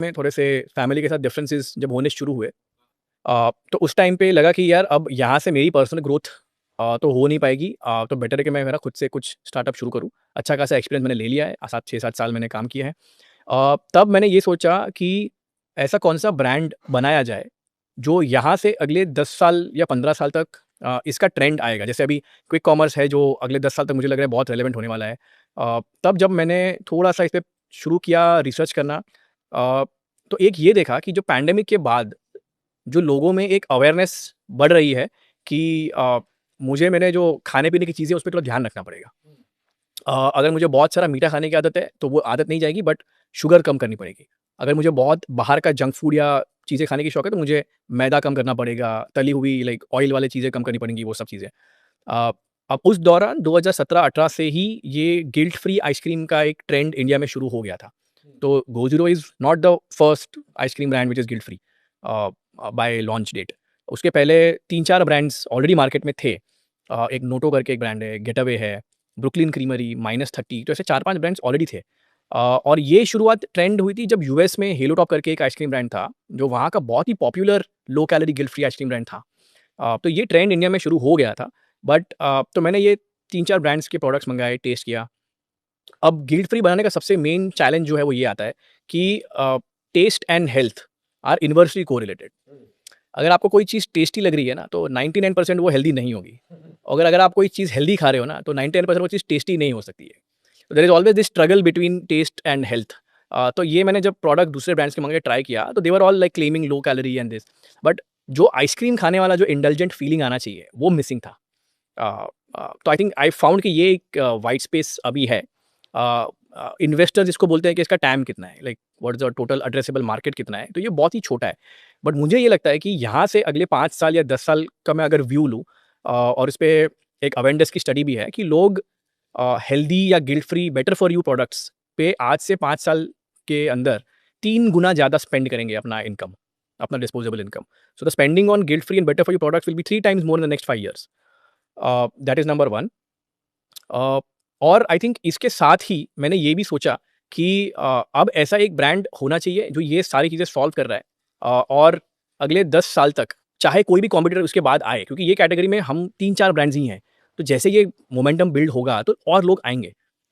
में थोड़े से फैमिली के साथ डिफरेंसेस जब होने शुरू हुए, तो उस टाइम पे लगा कि यार अब यहाँ से मेरी पर्सनल ग्रोथ तो हो नहीं पाएगी, तो बेटर है कि मैं मेरा खुद से कुछ स्टार्टअप शुरू करूँ। अच्छा खासा एक्सपीरियंस मैंने ले लिया है, 6-7 साल मैंने काम किया है। तब मैंने ये सोचा कि ऐसा कौन-सा ब्रांड बनाया जाए, जो यहाँ से अगले 10 साल या 15 साल तक इसका ट्रेंड आएगा। जैसे अभी क्विक कॉमर्स है जो अगले 10 साल तक मुझे लग रहा है बहुत रेलेवेंट होने वाला है। तब जब मैंने थोड़ा-सा इस पे शुरू किया रिसर्च करना, तो एक ये देखा कि जो पैंडेमिक के बाद जो लोगों में एक अवेयरनेस बढ़ रही है कि मुझे मेरे जो खाने-पीने की चीज़ें, उस पे थोड़ा ध्यान रखना पड़ेगा। अगर मुझे बहुत सारा मीठा खाने की आदत है, तो वो आदत नहीं जाएगी, बट शुगर कम करनी पड़ेगी। अगर मुझे बहुत बाहर का जंक फूड या चीज़ें खाने की शौक है, तो मुझे मैदा कम करना पड़ेगा, तली हुई लाइक ऑयल वाली चीज़ें कम करनी पड़ेंगी, वो सब चीज़ें। अ, अब उस दौरान 2017-18 से ही ये गिल्ट फ्री आइसक्रीम का एक ट्रेंड इंडिया में शुरू हो गया था। तो GoZero is not the first ice cream brand which is guilt free by launch date. उसके पहले 3-4 ब्रांड्स ऑलरेडी मार्केट में थे। एक नोटो करके एक ब्रांड है, गेटअवे है, ब्रुकलिन क्रीमरी, -30, तो ऐसे 4-5 ब्रांड्स ऑलरेडी थे। और ये शुरुआत ट्रेंड हुई थी जब यूएस में हेलो टॉप करके एक आइसक्रीम ब्रांड था, जो वहाँ का बहुत ही popular low calorie guilt free ice cream brand था। तो ये ट्रेंड इंडिया में शुरू हो गया था, बट तो मैंने ये 3-4 ब्रांड्स के प्रोडक्ट्स मँगाए, टेस्ट किया। अब गिल्ट फ्री बनाने का सबसे मेन चैलेंज जो है वो ये आता है कि taste and health are inversely correlated. अगर आपको कोई चीज़ टेस्टी लग रही है ना, तो 99% वो हेल्दी नहीं होगी। अगर अगर आप कोई चीज़ हेल्दी खा रहे हो ना, तो 99% वो चीज़ टेस्टी नहीं हो सकती है। There is always this struggle between taste and health. तो ये मैंने जब प्रोडक्ट दूसरे ब्रांड्स के मंगा के ट्राई किया, तो they were all like claiming low calorie and this, but जो आइसक्रीम खाने वाला जो इंडल्जेंट फीलिंग आना चाहिए, वो मिसिंग था। तो आई थिंक आई फाउंड कि ये एक व्हाइट स्पेस अभी है। इन्वेस्टर्स इसको बोलते हैं कि इसका टैम कितना है, like what is the total addressable market कितना है, तो ये बहुत ही छोटा है। बट मुझे ये लगता है कि यहाँ से अगले 5 साल या 10 साल का मैं अगर व्यू लूँ, और इस पे एक अवेयरनेस की स्टडी भी है कि लोग हेल्दी या guilt free better for you products पे आज से 5 साल के अंदर 3 गुना ज़्यादा स्पेंड करेंगे अपना इनकम, अपना disposable income. So the spending on guilt free and better for you products will be 3 times more in the next 5 years. That is number 1। अ, और आई थिंक इसके साथ ही मैंने ये भी सोचा कि अब ऐसा एक ब्रांड होना चाहिए जो ये सारी चीज़ें सॉल्व कर रहा है, और अगले 10 साल तक चाहे कोई भी कॉम्पिटिटर उसके बाद आए, क्योंकि ये कैटेगरी में हम 3-4 ब्रांड्स ही हैं। तो जैसे ये मोमेंटम बिल्ड होगा, तो और लोग आएँगे।